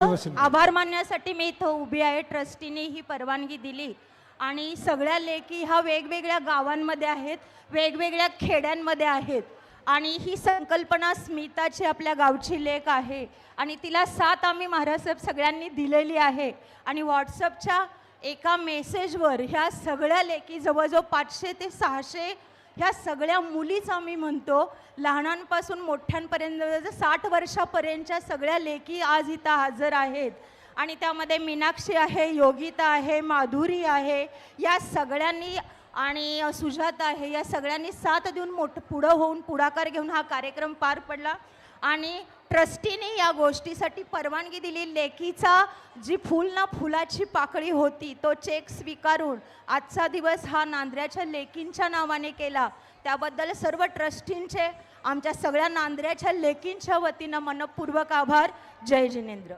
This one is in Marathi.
आभार मानण्यासाठी मी इथं उभी आहे। ट्रस्टीने ही परवानगी दिली आणि सगळ्या लेकी ह्या वेगवेगळ्या गावांमध्ये आहेत, वेगवेगळ्या खेड्यांमध्ये आहेत आणि ही संकल्पना स्मिताची आपल्या गावची लेक आहे आणि तिला साथ आम्ही महाराज साहेब सगळ्यांनी दिलेली आहे आणि व्हॉट्सअपच्या एका मेसेजवर ह्या सगळ्या लेकी जवळजवळ 500 ते 600 ह्या सगळ्या मुलीच आम्ही म्हणतो, लहानांपासून मोठ्यांपर्यंत 60 वर्षापर्यंतच्या सगळ्या लेकी आज इथं हजर आहेत आणि त्यामध्ये मीनाक्षी आहे, योगिता आहे, माधुरी आहे, या सगळ्यांनी आणि सुजाता आहे, या सगळ्यांनी साथ देऊन पुढं होऊन पुढाकार घेऊन हा कार्यक्रम पार पडला आणि ट्रस्टीने या गोष्टीसाठी परवानगी दिली। लेकीचा जी फुलाची पाकळी होती तो चेक स्वीकारून आजचा दिवस हा नांद्र्याच्या लेकींच्या नावाने केला, त्याबद्दल सर्व ट्रस्टींचे आमच्या सगळ्या नांद्र्याच्या लेकींच्या वतीनं मनपूर्वक आभार। जय जिनेंद्र।